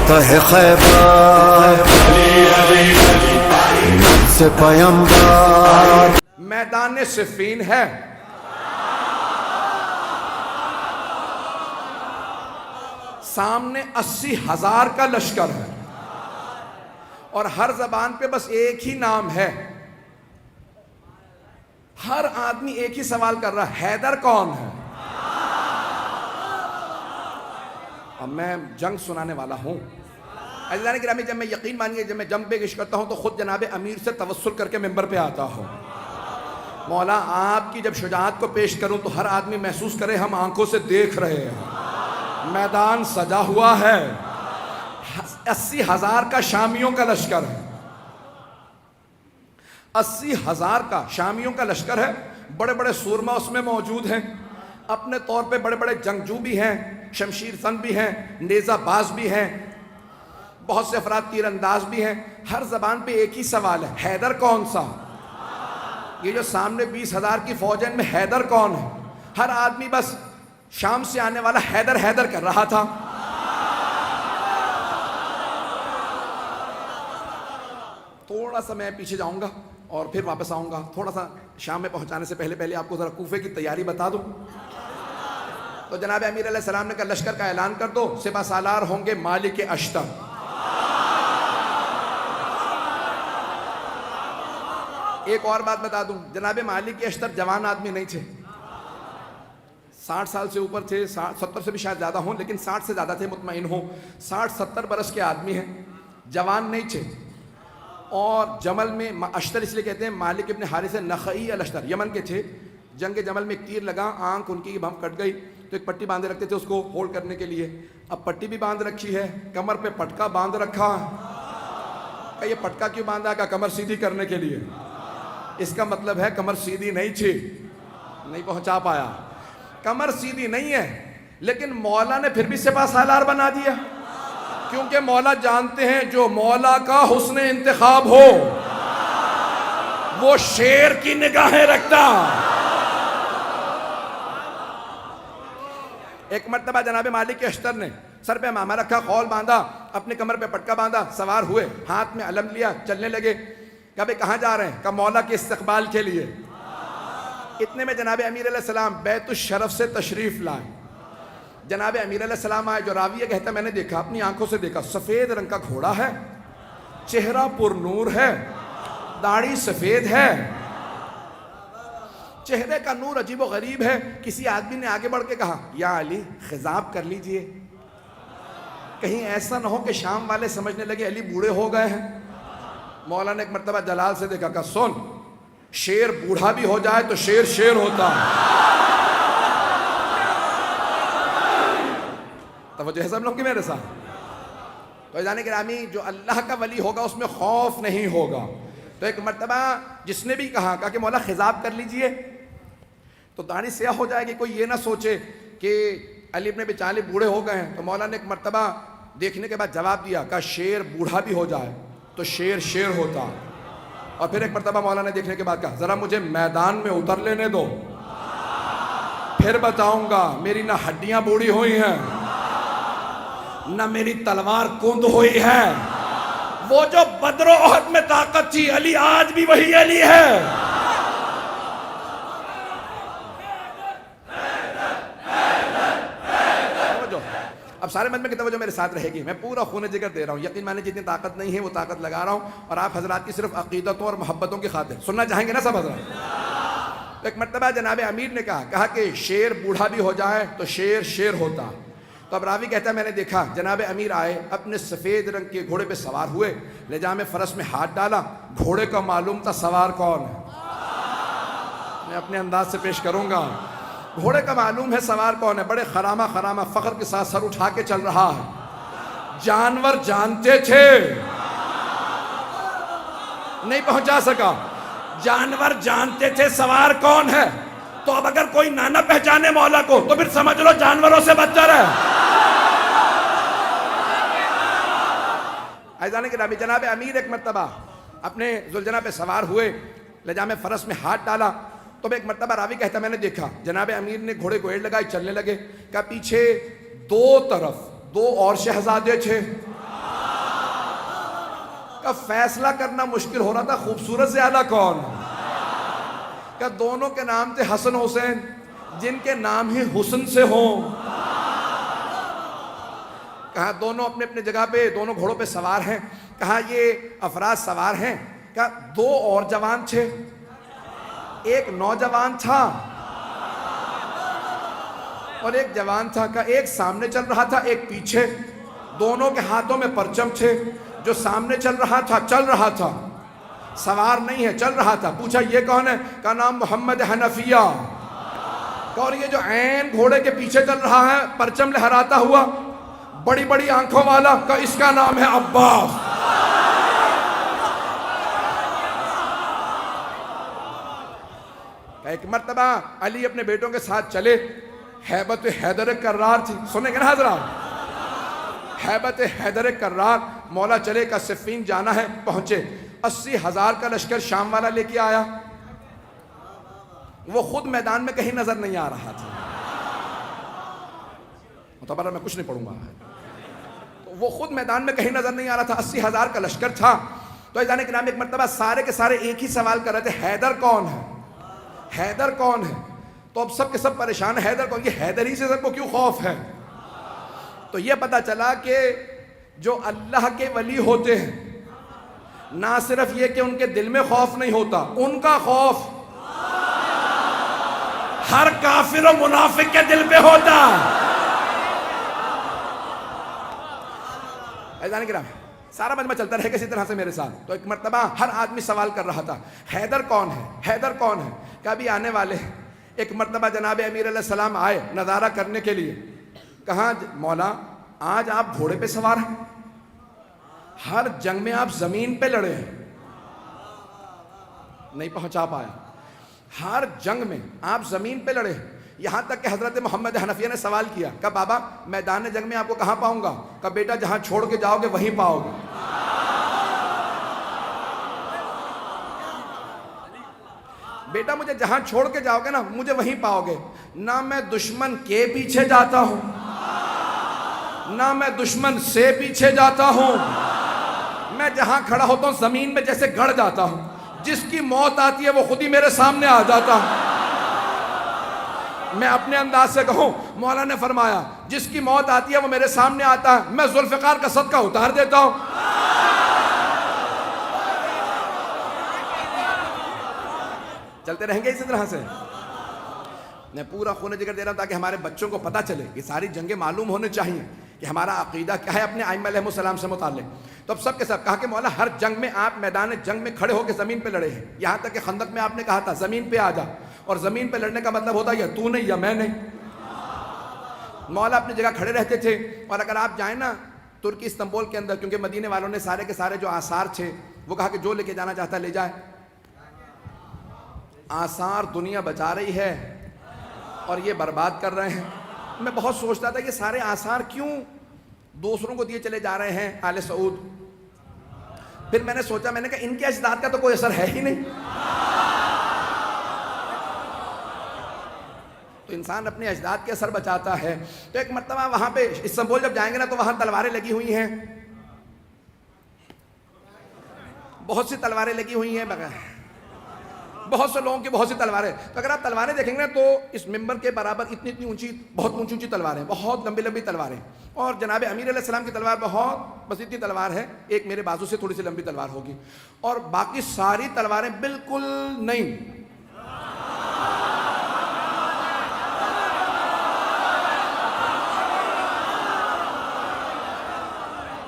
فتح خیبر سے پیمبر میدان صفین ہے، سامنے 80,000 کا لشکر ہے، اور ہر زبان پہ بس ایک ہی نام ہے۔ ہر آدمی ایک ہی سوال کر رہا ہے، حیدر کون ہے؟ اب میں جنگ سنانے والا ہوں۔ عزیزان گرامی، جب میں یقین مانیے جب میں جنگ پیش کرتا ہوں تو خود جناب امیر سے توسل کر کے ممبر پہ آتا ہوں، مولا آپ کی جب شجاعت کو پیش کروں تو ہر آدمی محسوس کرے ہم آنکھوں سے دیکھ رہے ہیں، میدان سجا ہوا ہے، 80,000 کا شامیوں کا لشکر ہے، 80,000 کا شامیوں کا لشکر ہے، بڑے بڑے سورما اس میں موجود ہیں، اپنے طور پہ بڑے بڑے جنگجو بھی ہیں، شمشیر زن بھی ہیں، نیزہ باز بھی ہیں، بہت سے افراد تیر انداز بھی ہیں۔ ہر زبان پہ ایک ہی سوال ہے، حیدر کون سا؟ یہ جو سامنے 20,000 کی فوج ہے ان میں حیدر کون ہے؟ ہر آدمی بس شام سے آنے والا حیدر حیدر کر رہا تھا۔ تھوڑا سا میں پیچھے جاؤں گا اور پھر واپس آؤں گا، تھوڑا سا شام میں پہنچانے سے پہلے آپ کو ذرا کوفے کی تیاری بتا دوں۔ تو جناب امیر علیہ السلام نے کہا لشکر کا اعلان کر دو، سپہ سالار ہوں گے مالک اشتر۔ ایک اور بات بتا دوں، جناب مالک اشتر جوان آدمی نہیں تھے، 60 سال سے اوپر تھے، 70 سے بھی شاید زیادہ ہوں، لیکن 60 سے زیادہ تھے، مطمئن ہوں، 60-70 برس کے آدمی ہیں، جوان نہیں تھے۔ اور جمل میں اشتر اس لیے کہتے ہیں، مالک ابن حارث نخعی الاشتر یمن کے تھے، جنگ جمل میں ایک تیر لگا، آنکھ ان کی بم کٹ گئی، تو ایک پٹی باندھے رکھتے تھے اس کو ہولڈ کرنے کے لیے۔ اب پٹی بھی باندھ رکھی ہے، کمر پہ پٹکا باندھ رکھا ہے، کہ یہ پٹکا کیوں باندھا؟ کہ کمر سیدھی کرنے کے لیے۔ اس کا مطلب ہے کمر سیدھی نہیں تھی، نہیں پہنچا پایا، کمر سیدھی نہیں ہے، لیکن مولا نے پھر بھی سپہ سالار بنا دیا، کیونکہ مولا جانتے ہیں جو مولا کا حسن انتخاب ہو وہ شیر کی نگاہیں رکھتا۔ ایک مرتبہ جناب مالک اشتر نے سر پہ امامہ رکھا، خول باندھا، اپنے کمر پہ پٹکا باندھا، سوار ہوئے، ہاتھ میں علم لیا، چلنے لگے۔ کہا بھئی کہاں جا رہے ہیں؟ کہا مولا کے استقبال کے لیے۔ اتنے میں جناب امیر علیہ السلام بیت الشرف سے تشریف لائے۔ جناب امیر علیہ السلام آئے، جو راوی ہے کہتا ہے میں نے دیکھا، اپنی آنکھوں سے دیکھا، سفید رنگ کا گھوڑا ہے، چہرہ پر نور ہے، داڑھی سفید ہے، چہرے کا نور عجیب و غریب ہے۔ کسی آدمی نے آگے بڑھ کے کہا یا علی خضاب کر لیجئے، کہیں ایسا نہ ہو کہ شام والے سمجھنے لگے علی بوڑھے ہو گئے ہیں۔ مولا نے ایک مرتبہ جلال سے دیکھا، کہا سن، شیر بوڑھا بھی ہو جائے تو شیر شیر ہوتا ہے۔ توجہ ہے سب لوگ کی میرے ساتھ؟ تو جانے گرامی، جو اللہ کا ولی ہوگا اس میں خوف نہیں ہوگا۔ تو ایک مرتبہ جس نے بھی کہا کہ مولا خضاب کر لیجئے تو داڑھی سیاہ ہو جائے گی، کوئی یہ نہ سوچے کہ علی ابن ابی طالب بوڑھے ہو گئے ہیں۔ تو مولا نے ایک مرتبہ دیکھنے کے بعد جواب دیا کہ شیر بوڑھا بھی ہو جائے تو شیر شیر ہوتا۔ اور پھر ایک مرتبہ مولا نے دیکھنے کے بعد کہا ذرا مجھے میدان میں اتر لینے دو، پھر بتاؤں گا میری نہ ہڈیاں بوڑھی ہوئی ہیں نہ میری تلوار کند ہوئی ہے۔ وہ جو بدر و احد میں طاقت تھی، علی آج بھی وہی علی ہے۔ اب سارے مجمع کی توجہ میرے ساتھ رہے گی، میں پورا خون جگر دے رہا ہوں، یقین مانے جتنی طاقت نہیں ہے وہ طاقت لگا رہا ہوں، اور آپ حضرات کی صرف عقیدتوں اور محبتوں کی خاطر سننا چاہیں گے نا سب حضرات؟ ایک مرتبہ جناب امیر نے کہا کہ شیر بوڑھا بھی ہو جائے تو شیر شیر ہوتا۔ تو اب راوی کہتا ہے میں نے دیکھا جناب امیر آئے، اپنے سفید رنگ کے گھوڑے پہ سوار ہوئے، لجام فرس میں ہاتھ ڈالا، گھوڑے کا معلوم تھا سوار کون ہے، میں اپنے انداز سے پیش کروں گا، گھوڑے کا معلوم ہے سوار کون ہے، بڑے خرامہ فخر کے ساتھ سر اٹھا کے چل رہا ہے۔ جانور جانتے تھے، نہیں پہنچا سکا، جانور جانتے تھے سوار کون ہے۔ تو اب اگر کوئی نہ پہچانے مولا کو تو پھر سمجھ لو جانوروں سے بدتر ہے۔ عزیزان گرامی، جناب امیر ایک مرتبہ اپنے ذوالجناح پہ سوار ہوئے، لجام فرس میں ہاتھ ڈالا، تو ایک مرتبہ راوی کہتا میں نے دیکھا جناب امیر نے گھوڑے کو ایڑ لگائی، چلنے لگے، کہ پیچھے دو طرف دو اور شہزادے تھے، کہ فیصلہ کرنا مشکل ہو رہا تھا خوبصورت سے اعلیٰ کون ہے. کہ دونوں کے نام تھے حسن حسین، جن کے نام ہی حسن سے ہوں. کہا دونوں اپنے اپنے جگہ پہ دونوں گھوڑوں پہ سوار ہیں. کہا یہ افراد سوار ہیں. کہا دو اور جوان تھے، ایک نوجوان تھا اور ایک جوان تھا. کہا ایک سامنے چل رہا تھا ایک پیچھے، دونوں کے ہاتھوں میں پرچم تھے. جو سامنے چل رہا تھا سوار نہیں ہے، چل رہا تھا. پوچھا یہ کون ہے؟ کا نام محمد حنفیہ. اور یہ جو عین گھوڑے کے پیچھے چل رہا ہے پرچم لہراتا ہوا، بڑی بڑی آنکھوں والا، کا اس کا نام ہے عباس. ایک مرتبہ علی اپنے بیٹوں کے ساتھ چلے. ہیبت حیدر کرار تھی، سنیں گے نا حضرات؟ ہیبت حیدر کرار. مولا چلے کا صفین جانا ہے. پہنچے 80,000 کا لشکر شام والا لے کے آیا. وہ خود میدان میں کہیں نظر نہیں آ رہا تھا. متبرہ میں کچھ نہیں پڑھوں گا. وہ خود میدان میں کہیں نظر نہیں آ رہا تھا. 80,000 کا لشکر تھا. تو عزیزان کرام ایک مرتبہ سارے کے سارے ایک ہی سوال کر رہے تھے، حیدر کون ہے؟ حیدر کون ہے؟ تو اب سب کے سب پریشان. حیدر کون؟ یہ حیدر ہی سے سب کو کیوں خوف ہے؟ تو یہ پتا چلا کہ جو اللہ کے ولی ہوتے ہیں، نہ صرف یہ کہ ان کے دل میں خوف نہیں ہوتا، ان کا خوف ہر کافر و منافق کے دل پہ ہوتا. عزیزان کرام سارا مجمع چلتا رہے کسی طرح سے میرے ساتھ. تو ایک مرتبہ ہر آدمی سوال کر رہا تھا، حیدر کون ہے؟ حیدر کون ہے؟ کبھی آنے والے ہیں. ایک مرتبہ جناب امیر علیہ السلام آئے نظارہ کرنے کے لیے. کہاں مولا آج آپ گھوڑے پہ سوار ہیں، ہر جنگ میں آپ زمین پہ لڑے ہیں. نہیں پہنچا پایا. ہر جنگ میں آپ زمین پہ لڑے ہیں. یہاں تک کہ حضرت محمد حنفیہ نے سوال کیا کہ بابا میدان جنگ میں آپ کو کہاں پاؤں گا؟ کہ بیٹا جہاں چھوڑ کے جاؤ گے وہیں پاؤ گے. بیٹا مجھے جہاں چھوڑ کے جاؤ گے نا مجھے وہیں پاؤ گے. نہ میں دشمن کے پیچھے جاتا ہوں، نہ میں دشمن سے پیچھے جاتا ہوں. میں جہاں کھڑا ہوتا ہوں زمین میں جیسے گڑ جاتا ہوں. جس کی موت آتی ہے وہ خود ہی میرے سامنے آ جاتا. میں اپنے انداز سے کہوں، مولا نے فرمایا جس کی موت آتی ہے وہ میرے سامنے آتا ہے، میں ذوالفقار کا صدقہ اتار دیتا ہوں. چلتے رہیں گے اسی طرح سے. میں پورا خون جگر دے رہا ہوں تاکہ ہمارے بچوں کو پتہ چلے. یہ ساری جنگیں معلوم ہونے چاہیے کہ ہمارا عقیدہ کیا ہے اپنے ائمہ علیہ السلام سے متعلق. تو اب سب کے سب کہا کہ مولا ہر جنگ میں آپ میدان جنگ میں کھڑے ہو کے زمین پہ لڑے ہیں. یہاں تک کہ خندق میں آپ نے کہا تھا زمین پہ آ جا. اور زمین پہ لڑنے کا مطلب ہوتا ہے یا تو نہیں یا میں نہیں. مولا اپنی جگہ کھڑے رہتے تھے. اور اگر آپ جائیں نا ترکی استنبول کے اندر، کیونکہ مدینے والوں نے سارے کے سارے جو آثار تھے وہ کہا کہ جو لے کے جانا چاہتا لے جائے. آثار دنیا بچا رہی ہے اور یہ برباد کر رہے ہیں. میں بہت سوچتا تھا کہ سارے آثار کیوں دوسروں کو دیے چلے جا رہے ہیں آل سعود. پھر میں نے سوچا، میں نے کہا ان کے اجداد کا تو کوئی اثر ہے ہی نہیں. تو انسان اپنے اجداد کے اثر بچاتا ہے. تو ایک مرتبہ وہاں پہ استنبول جب جائیں گے نا تو وہاں تلواریں لگی ہوئی ہیں، بہت سی تلواریں لگی ہوئی ہیں، بہت سے لوگوں کی بہت سی تلواریں. تو اگر آپ تلواریں دیکھیں گے نا تو اس ممبر کے برابر اتنی اونچی، بہت اونچی اونچی تلواریں، بہت لمبی لمبی تلواریں. اور جناب امیر علیہ السلام کی تلوار بہت بس اتنی تلوار ہے، ایک میرے بازو سے تھوڑی سی لمبی تلوار ہوگی. اور باقی ساری تلواریں بالکل نہیں.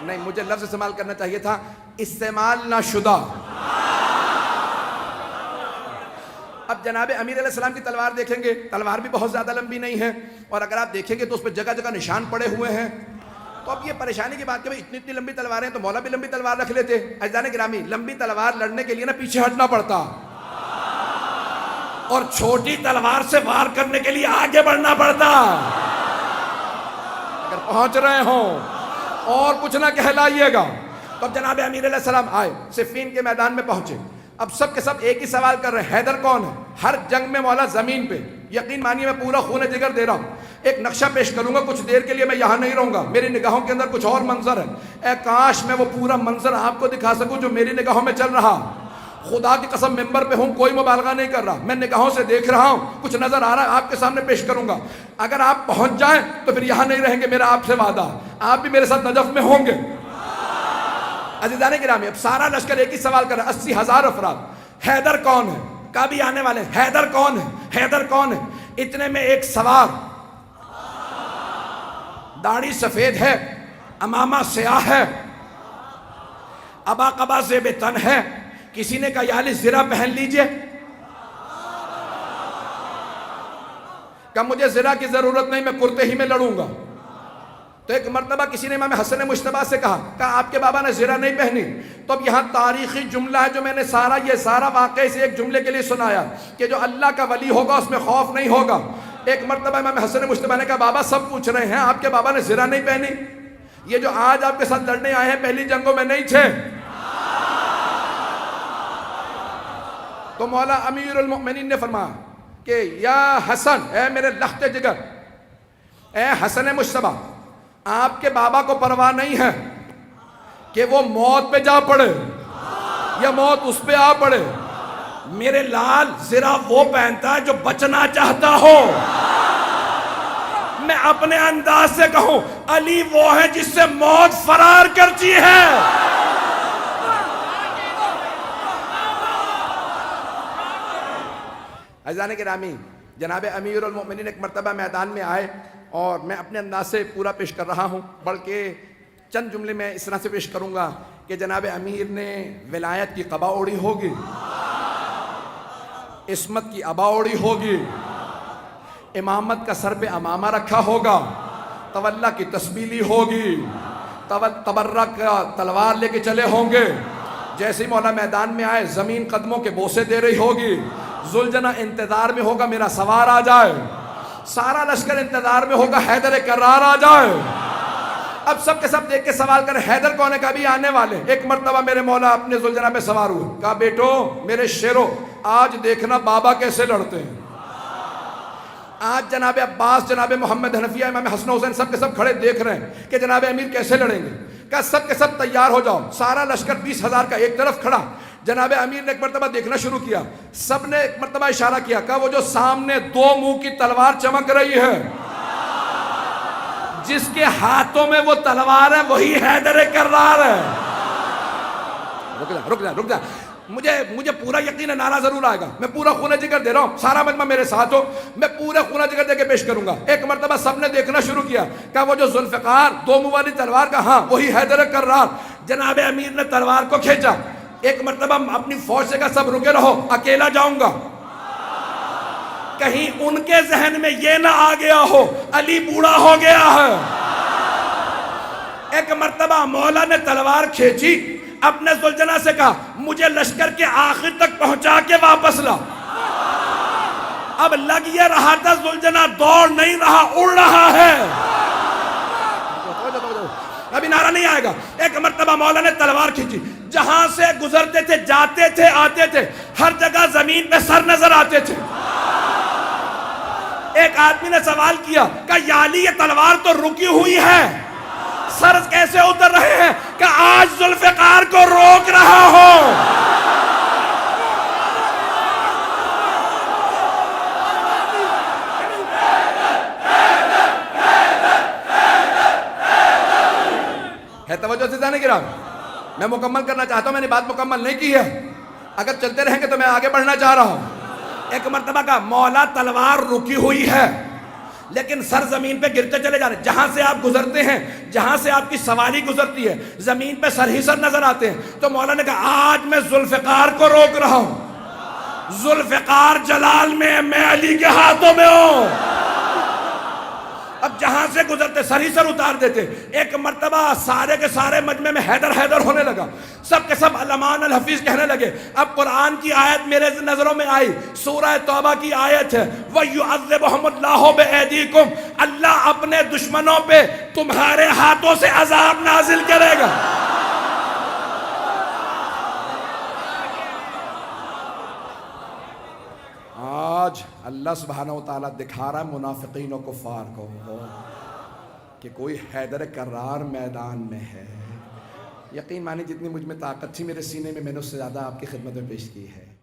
نہیں، مجھے لفظ استعمال کرنا چاہیے تھا استعمال نہ شدہ. اب جناب امیر علیہ السلام کی تلوار دیکھیں گے، تلوار بھی بہت زیادہ لمبی نہیں ہے. اور اگر آپ دیکھیں گے تو اس پہ جگہ جگہ نشان پڑے ہوئے ہیں. تو اب یہ پریشانی کی بات کہ اتنی اتنی لمبی تلواریں تو مولا بھی لمبی تلوار رکھ لیتے. عزیزان گرامی لمبی تلوار لڑنے کے لیے نا پیچھے ہٹنا پڑتا، اور چھوٹی تلوار سے وار کرنے کے لیے آگے بڑھنا پڑتا. اگر پہنچ رہے ہوں اور کچھ نہ کہلائیے گا. تو اب جناب امیر علیہ السلام آئے، صفین کے میدان میں پہنچے. اب سب کے سب ایک ہی سوال کر رہے ہیں، حیدر کون ہے؟ ہر جنگ میں مولا زمین پہ. یقین مانیے میں پورا خون جگر دے رہا ہوں. ایک نقشہ پیش کروں گا، کچھ دیر کے لیے میں یہاں نہیں رہوں گا، میری نگاہوں کے اندر کچھ اور منظر ہے، اے کاش میں وہ پورا منظر آپ کو دکھا سکوں جو میری نگاہوں میں چل رہا۔ خدا کی قسم ممبر پہ ہوں، کوئی مبالغہ نہیں کر رہا، میں نگاہوں سے دیکھ رہا ہوں، کچھ نظر آ رہا ہے، آپ کے سامنے پیش کروں گا۔ اگر آپ پہنچ جائیں تو پھر یہاں نہیں رہیں گے، میرا آپ سے وعدہ، آپ بھی میرے ساتھ نجف میں ہوں گے۔ عزیزان گرامی، اب سارا لشکر ایک ہی سوال کر رہا ہے، 80,000 افراد، حیدر کون ہے؟ کبھی آنے والے، حیدر کون ہے؟ حیدر کون ہے؟ اتنے میں ایک سوار، داڑھی سفید ہے، امامہ سیاہ ہے، ابا قبا زیب تن ہے، کسی نے کہا یا علی زرہ پہن لیجئے، کہا مجھے زرہ کی ضرورت نہیں، میں کرتے ہی میں لڑوں گا۔ تو ایک مرتبہ کسی نے امام حسن مجتبیٰ سے کہا آپ کے بابا نے زرہ نہیں پہنی، تو اب یہاں تاریخی جملہ ہے جو میں نے یہ سارا واقعہ سے ایک جملے کے لیے سنایا کہ جو اللہ کا ولی ہوگا اس میں خوف نہیں ہوگا۔ ایک مرتبہ امام حسن مجتبیٰ نے کہا بابا سب پوچھ رہے ہیں آپ کے بابا نے زرہ نہیں پہنی، یہ جو آج آپ کے ساتھ لڑنے آئے ہیں پہلی جنگوں میں نہیں تھے۔ تو مولا امیر المؤمنین نے فرمایا کہ یا حسن، اے میرے لخت جگر، اے حسن مجتبیٰ، آپ کے بابا کو پرواہ نہیں ہے کہ وہ موت پہ جا پڑے یا موت اس پہ آ پڑے، میرے لال زرہ وہ پہنتا ہے جو بچنا چاہتا ہو۔ میں اپنے انداز سے کہوں علی وہ ہے جس سے موت فرار کرتی ہے۔ عزیزان گرامی، جناب امیر المؤمنین ایک مرتبہ میدان میں آئے اور میں اپنے انداز سے پورا پیش کر رہا ہوں، بلکہ چند جملے میں اس طرح سے پیش کروں گا کہ جناب امیر نے ولایت کی قبا اوڑی ہوگی، عصمت کی عبا اوڑی ہوگی، امامت کا سر پہ امامہ رکھا ہوگا، تولا کی تسبیح لی ہوگی، تبرک کا تلوار لے کے چلے ہوں گے، جیسے ہی مولا میدان میں آئے زمین قدموں کے بوسے دے رہی ہوگی، ذوالجناح انتظار میں ہوگا میرا سوار آ جائے، سارا لشکر انتظار میں ہوگا حیدر کرار آ جائے۔ اب سب کے سب دیکھ کے سوال کر حیدر کون ہے؟ کبھی آنے والے۔ ایک مرتبہ میرے مولا اپنے ذوالجناح پہ سوار ہوئے، کہا بیٹو میرے شیرو آج دیکھنا بابا کیسے لڑتے ہیں۔ آج جناب عباس، جناب محمد حنفیہ، امام حسن حسین سب کے سب کھڑے دیکھ رہے ہیں کہ جناب امیر کیسے لڑیں گے۔ کہا سب کے سب تیار ہو جاؤ، سارا لشکر 20,000 کا ایک طرف کھڑا۔ جناب امیر نے ایک مرتبہ دیکھنا شروع کیا، سب نے ایک مرتبہ اشارہ کیا، کہا وہ جو سامنے 2 منہ کی تلوار چمک رہی ہے، جس کے ہاتھوں میں وہ تلوار ہے وہی حیدر کرار ہے۔ رک جا، مجھے پورا یقین ہے نعرہ ضرور آئے گا، میں پورا خونہ جگر دے رہا ہوں، سارا مجمع میرے ساتھ ہو، میں پورا خونہ جگر دے کے پیش کروں گا۔ ایک مرتبہ سب نے دیکھنا شروع کیا، کہا وہ جو ذوالفقار 2 منہ والی تلوار کا، ہاں وہی حیدر کرار۔ جناب امیر نے تلوار کو کھینچا، ایک مرتبہ اپنی فوج سے کہا سب رکے رہو، اکیلا جاؤں گا، کہیں ان کے ذہن میں یہ نہ آ گیا ہو علی بوڑھا ہو گیا ہے۔ ایک مرتبہ مولا نے تلوار کھینچی، اپنے ذوالجناح سے کہا مجھے لشکر کے آخر تک پہنچا کے واپس لا۔ اب لگ یہ رہا تھا ذوالجناح دوڑ نہیں رہا، اڑ رہا ہے۔ ابھی نعرہ نہیں آئے گا۔ ایک مرتبہ مولا نے تلوار کھینچی، جہاں سے گزرتے تھے، جاتے تھے، آتے تھے، ہر جگہ زمین پہ سر نظر آتے تھے۔ ایک آدمی نے سوال کیا کہ یا علی یہ تلوار تو رکی ہوئی ہے، سر کیسے اتر رہے ہیں؟ کہ آج ذوالفقار کو روک رہا ہو۔ ہے توجہ سے جانے گرام، میں مکمل کرنا چاہتا ہوں، میں نے بات مکمل نہیں کی ہے، اگر چلتے رہیں گے تو میں آگے بڑھنا چاہ رہا ہوں۔ ایک مرتبہ کا مولا تلوار رکی ہوئی ہے لیکن سر زمین پہ گرتے چلے جا رہے ہیں، جہاں سے آپ گزرتے ہیں، جہاں سے آپ کی سواری گزرتی ہے، زمین پہ سر ہی سر نظر آتے ہیں۔ تو مولا نے کہا آج میں ذوالفقار کو روک رہا ہوں، ذوالفقار جلال میں علی کے ہاتھوں میں ہوں۔ اب جہاں سے گزرتے سر ہی سر اتار دیتے۔ ایک مرتبہ سارے کے سارے مجمع میں حیدر حیدر ہونے لگا، سب کے سب علمان الحفیظ کہنے لگے۔ اب قرآن کی آیت میرے نظروں میں آئی، سورہ توبہ کی آیت ہے، وَيُعَذِّبُهُمُ اللَّهُ بِأَيْدِيكُمْ، اللہ اپنے دشمنوں پہ تمہارے ہاتھوں سے عذاب نازل کرے گا۔ اللہ سبحانہ و تعالیٰ دکھا رہا منافقین و کفار کو کہ کوئی حیدر کرار میدان میں ہے. یقین مانی جتنی مجھ میں طاقت تھی میرے سینے میں، میں نے اس سے زیادہ آپ کی خدمت میں پیش کی ہے.